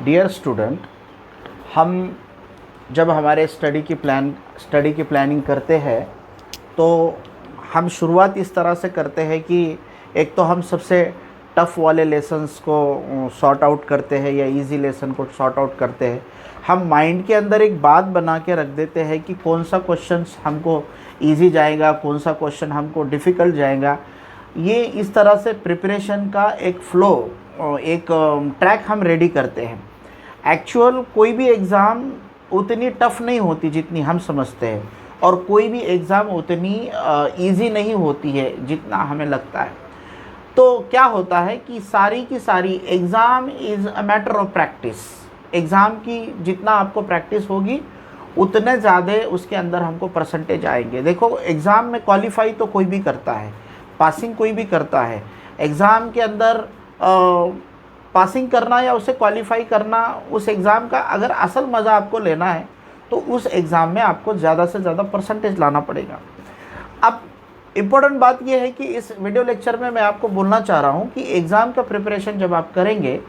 Dear student, हम जब हमारे स्टडी की प्लानिंग करते हैं तो हम शुरुआत इस तरह से करते हैं कि एक तो हम सबसे टफ़ वाले लेसन्स को सॉर्ट आउट करते हैं या इजी लेसन को सॉर्ट आउट करते हैं। हम माइंड के अंदर एक बात बना के रख देते हैं कि कौन सा क्वेश्चन हमको इजी जाएगा, कौन सा क्वेश्चन हमको डिफ़िकल्ट जाएगा। ये इस तरह से प्रिपरेशन का एक फ़्लो, एक ट्रैक हम रेडी करते हैं। एक्चुअल कोई भी एग्ज़ाम उतनी टफ़ नहीं होती जितनी हम समझते हैं, और कोई भी एग्ज़ाम उतनी इजी नहीं होती है जितना हमें लगता है। तो क्या होता है कि सारी की सारी exam is a matter of practice. Exam की जितना आपको प्रैक्टिस होगी उतने ज़्यादा उसके अंदर हमको परसेंटेज आएंगे। देखो, एग्ज़ाम में क्वालिफाई तो कोई भी करता है, पासिंग कोई भी करता है। एग्ज़ाम के अंदर पासिंग करना या उसे क्वालिफाई करना, उस एग्ज़ाम का अगर असल मज़ा आपको लेना है तो उस एग्ज़ाम में आपको ज़्यादा से ज़्यादा परसेंटेज लाना पड़ेगा। अब इम्पोर्टेंट बात यह है कि इस वीडियो लेक्चर में मैं आपको बोलना चाह रहा हूँ कि एग्ज़ाम का प्रिपरेशन जब आप करेंगे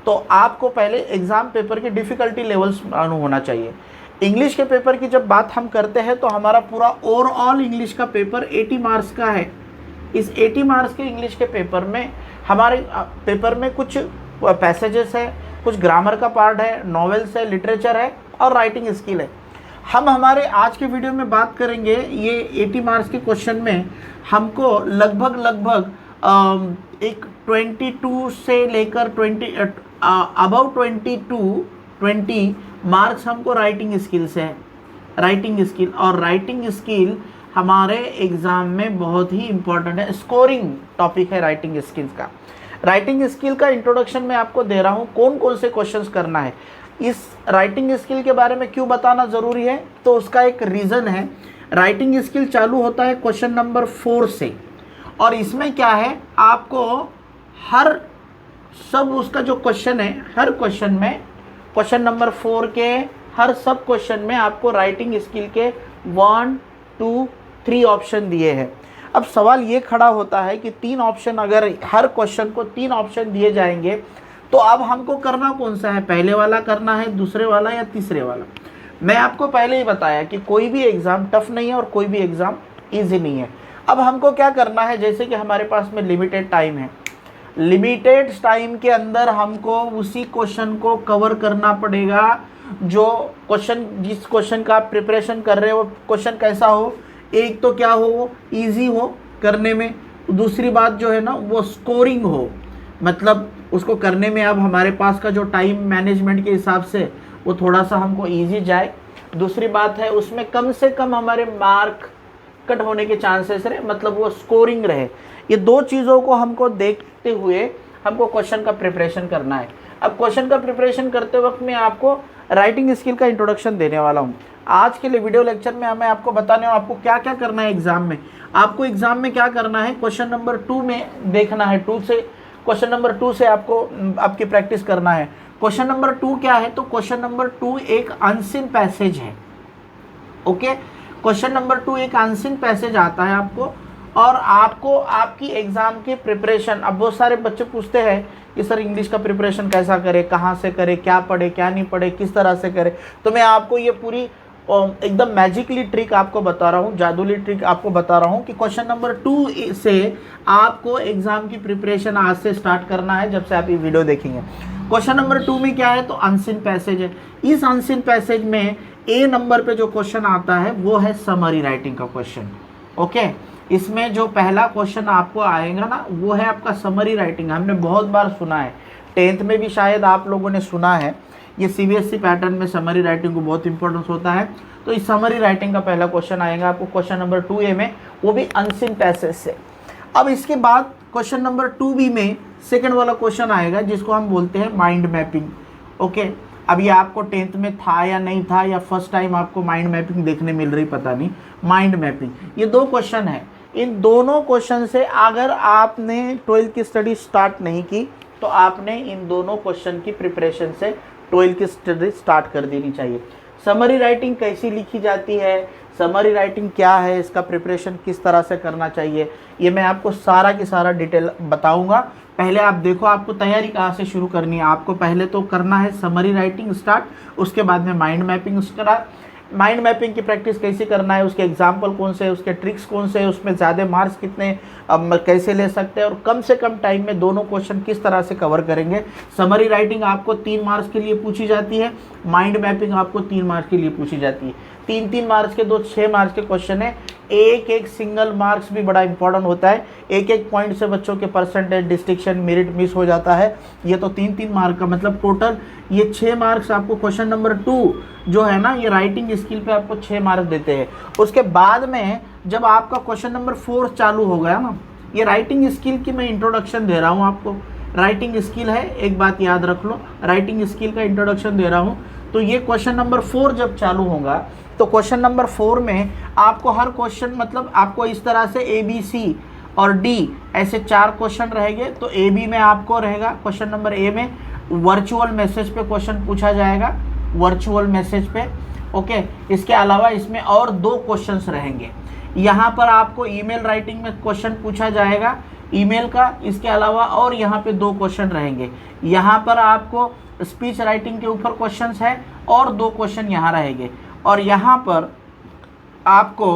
तो आपको पहले एग्ज़ाम पेपर की डिफ़िकल्टी लेवल्स मालूम होना चाहिए। इंग्लिश के पेपर की जब बात हम करते हैं तो हमारा पूरा ओवरऑल इंग्लिश का पेपर 80 मार्क्स का है। इस 80 मार्क्स के इंग्लिश के पेपर में हमारे पेपर में कुछ पैसेजेस है, कुछ ग्रामर का पार्ट है, नॉवेल्स है, लिटरेचर है और राइटिंग स्किल है। हम हमारे आज के वीडियो में बात करेंगे ये 80 मार्क्स के क्वेश्चन में हमको लगभग एक 22 से लेकर 20 मार्क्स हमको राइटिंग स्किल से है। राइटिंग स्किल, और राइटिंग स्किल हमारे एग्ज़ाम में बहुत ही इम्पोर्टेंट है। स्कोरिंग टॉपिक है राइटिंग स्किल्स का। राइटिंग स्किल का इंट्रोडक्शन मैं आपको दे रहा हूँ, कौन कौन से क्वेश्चंस करना है। इस राइटिंग स्किल के बारे में क्यों बताना ज़रूरी है, तो उसका एक रीज़न है। राइटिंग स्किल चालू होता है क्वेश्चन नंबर 4 से, और इसमें क्या है, आपको हर सब उसका जो क्वेश्चन है, हर क्वेश्चन में, क्वेश्चन नंबर 4 के हर सब क्वेश्चन में आपको राइटिंग स्किल के 1, 2, 3 ऑप्शन दिए हैं। अब सवाल ये खड़ा होता है कि 3 ऑप्शन, अगर हर क्वेश्चन को 3 ऑप्शन दिए जाएंगे तो अब हमको करना कौन सा है, पहले वाला करना है, दूसरे वाला या तीसरे वाला। मैं आपको पहले ही बताया कि कोई भी एग्ज़ाम टफ नहीं है और कोई भी एग्ज़ाम इजी नहीं है। अब हमको क्या करना है, जैसे कि हमारे पास में लिमिटेड टाइम है, लिमिटेड टाइम के अंदर हमको उसी क्वेश्चन को कवर करना पड़ेगा जो क्वेश्चन, जिस क्वेश्चन का आप प्रिपरेशन कर रहे हो वो क्वेश्चन कैसा हो। एक तो क्या हो, ईजी हो करने में, दूसरी बात जो है ना वो स्कोरिंग हो, मतलब उसको करने में अब हमारे पास का जो टाइम मैनेजमेंट के हिसाब से वो थोड़ा सा हमको इजी जाए। दूसरी बात है उसमें कम से कम हमारे मार्क कट होने के चांसेस रहे, मतलब वो स्कोरिंग रहे। ये 2 चीज़ों को हमको देखते हुए हमको क्वेश्चन का प्रिपरेशन करना है। अब क्वेश्चन का प्रिपरेशन करते वक्त मैं आपको राइटिंग स्किल का इंट्रोडक्शन देने वाला हूँ। आज के लिए वीडियो लेक्चर में मैं आपको बताने वाला हूँ आपको क्या क्या करना है एग्जाम में। आपको एग्जाम में क्या करना है, क्वेश्चन नंबर 2 में देखना है, क्वेश्चन नंबर 2 से आपको आपकी प्रैक्टिस करना है। क्वेश्चन नंबर 2 क्या है, तो क्वेश्चन नंबर 2 एक अनसीन पैसेज है। ओके, क्वेश्चन नंबर 2 एक अनसीन पैसेज आता है आपको, और आपको आपकी एग्जाम की प्रिपरेशन, अब बहुत सारे बच्चे पूछते हैं कि सर इंग्लिश का प्रिपरेशन कैसा करें, कहाँ से करें, क्या पढ़े क्या नहीं पढ़े, किस तरह से करें। तो मैं आपको ये पूरी एकदम मैजिकली ट्रिक आपको बता रहा हूँ, जादुली ट्रिक आपको बता रहा हूँ कि क्वेश्चन नंबर 2 से आपको एग्जाम की प्रिपरेशन आज से स्टार्ट करना है, जब से आप ये वीडियो देखेंगे। क्वेश्चन नंबर 2 में क्या है, तो अनसीन पैसेज है। इस अनसीन पैसेज में ए नंबर पे जो क्वेश्चन आता है वो है समरी राइटिंग का क्वेश्चन। ओके, इसमें जो पहला क्वेश्चन आपको आएगा ना वो है आपका समरी राइटिंग। हमने बहुत बार सुना है, 10th में भी शायद आप लोगों ने सुना है, ये CBSE पैटर्न में समरी राइटिंग को बहुत इंपॉर्टेंस होता है। तो इस समरी राइटिंग का पहला क्वेश्चन आएगा आपको क्वेश्चन नंबर 2A में, वो भी अनसीन पैसेज से। अब इसके बाद क्वेश्चन नंबर 2B में सेकंड वाला क्वेश्चन आएगा जिसको हम बोलते हैं माइंड मैपिंग। ओके, अब ये आपको 10th में था या नहीं था, या फर्स्ट टाइम आपको माइंड मैपिंग देखने मिल रही, पता नहीं। माइंड मैपिंग, ये 2 क्वेश्चन है। इन दोनों क्वेश्चन से अगर आपने 12th की स्टडी स्टार्ट नहीं की तो आपने इन दोनों क्वेश्चन की प्रिपरेशन से 12th की स्टडी स्टार्ट कर देनी चाहिए। समरी राइटिंग कैसी लिखी जाती है, समरी राइटिंग क्या है, इसका प्रिपरेशन किस तरह से करना चाहिए, ये मैं आपको सारा की सारा डिटेल बताऊंगा। पहले आप देखो आपको तैयारी कहाँ से शुरू करनी है। आपको पहले तो करना है समरी राइटिंग स्टार्ट, उसके बाद में mind mapping start. Mind mapping की प्रैक्टिस कैसे करना है, उसके एग्जाम्पल कौन से है, उसके ट्रिक्स कौन से है, उसमें ज़्यादा मार्क्स कितने कैसे ले सकते हैं, और कम से कम टाइम में दोनों क्वेश्चन किस तरह से कवर करेंगे। समरी राइटिंग आपको 3 मार्क्स के लिए पूछी जाती है, माइंड मैपिंग आपको 3 मार्क्स के लिए पूछी जाती है। 3-3 मार्क्स के 6 मार्क्स के क्वेश्चन है। एक सिंगल मार्क्स भी बड़ा इंपॉर्टेंट होता है, एक पॉइंट से बच्चों के परसेंटेज, डिस्टिंक्शन, मेरिट मिस हो जाता है। ये तो 3-3 मार्क का मतलब टोटल ये 6 मार्क्स आपको क्वेश्चन नंबर 2 जो है ना, ये राइटिंग स्किल पे आपको 6 मार्क्स देते हैं। उसके बाद में जब आपका क्वेश्चन नंबर 4 चालू हो गया ना, ये राइटिंग स्किल की मैं इंट्रोडक्शन दे रहा हूँ आपको। राइटिंग स्किल है, एक बात याद रख लो, राइटिंग स्किल का इंट्रोडक्शन दे रहा हूँ। तो ये क्वेश्चन नंबर 4 जब चालू होगा तो क्वेश्चन नंबर 4 में आपको हर क्वेश्चन मतलब आपको इस तरह से ABC और D ऐसे 4 क्वेश्चन रहेंगे। तो AB में आपको रहेगा, क्वेश्चन नंबर A में वर्चुअल मैसेज पे क्वेश्चन पूछा जाएगा, वर्चुअल मैसेज पे। ओके, इसके अलावा इसमें और 2 क्वेश्चंस रहेंगे। यहाँ पर आपको ईमेल राइटिंग में क्वेश्चन पूछा जाएगा, ईमेल का। इसके अलावा और यहाँ पे 2 क्वेश्चन रहेंगे। यहाँ पर आपको स्पीच राइटिंग के ऊपर क्वेश्चंस है और 2 क्वेश्चन यहाँ रहेंगे। और यहाँ पर आपको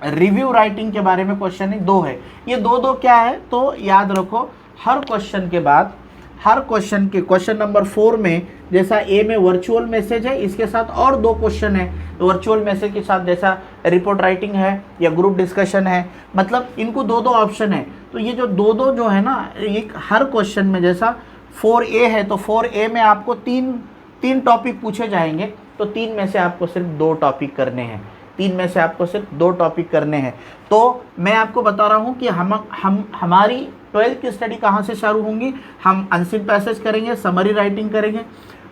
रिव्यू राइटिंग के बारे में क्वेश्चन 2 है। ये 2 क्या है तो याद रखो, हर क्वेश्चन के बाद हर क्वेश्चन के क्वेश्चन नंबर 4 में जैसा ए में वर्चुअल मैसेज है, इसके साथ और 2 क्वेश्चन है वर्चुअल मैसेज के साथ, जैसा रिपोर्ट राइटिंग है या ग्रुप डिस्कशन है, मतलब इनको 2 ऑप्शन है। तो ये जो 2 जो है ना, ये हर क्वेश्चन में जैसा 4A है तो 4A में आपको 3 टॉपिक पूछे जाएंगे। तो 3 में से आपको सिर्फ 2 टॉपिक करने हैं, 3 में से आपको सिर्फ 2 टॉपिक करने हैं। तो मैं आपको बता रहा हूँ कि हमारी 12th की स्टडी कहाँ से शुरू होंगी। हम अनसीन पैसेज करेंगे, समरी राइटिंग करेंगे,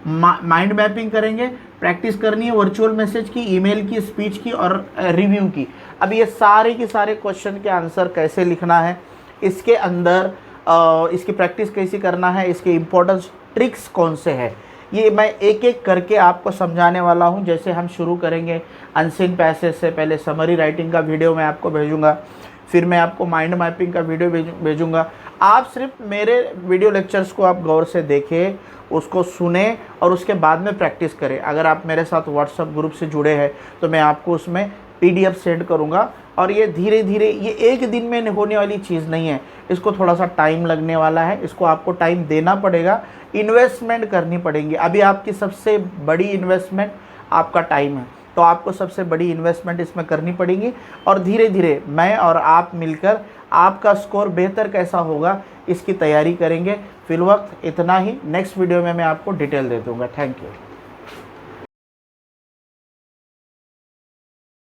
माइंड मैपिंग करेंगे, प्रैक्टिस करनी है वर्चुअल मैसेज की, ईमेल की, स्पीच की और रिव्यू की। अब ये सारे के सारे क्वेश्चन के आंसर कैसे लिखना है, इसके अंदर इसकी प्रैक्टिस कैसे करना है, इसके इम्पोर्टेंस ट्रिक्स कौन से है, ये मैं एक एक करके आपको समझाने वाला हूँ। जैसे हम शुरू करेंगे अनसीन पैसेज से, पहले समरी राइटिंग का वीडियो मैं आपको भेजूँगा, फिर मैं आपको माइंड मैपिंग का वीडियो भेजूँगा। आप सिर्फ मेरे वीडियो लेक्चर्स को आप गौर से देखें, उसको सुने और उसके बाद में प्रैक्टिस करें। अगर आप मेरे साथ व्हाट्सएप ग्रुप से जुड़े हैं तो मैं आपको उसमें PDF सेंड करूँगा। और ये धीरे धीरे, ये एक दिन में होने वाली चीज़ नहीं है, इसको थोड़ा सा टाइम लगने वाला है, इसको आपको टाइम देना पड़ेगा, इन्वेस्टमेंट करनी पड़ेगी। अभी आपकी सबसे बड़ी इन्वेस्टमेंट आपका टाइम है, तो आपको सबसे बड़ी इन्वेस्टमेंट इसमें करनी पड़ेगी। और धीरे धीरे मैं और आप मिलकर आपका स्कोर बेहतर कैसा होगा इसकी तैयारी करेंगे। फिलवक्त इतना ही, नेक्स्ट वीडियो में मैं आपको डिटेल दे दूँगा। Thank you.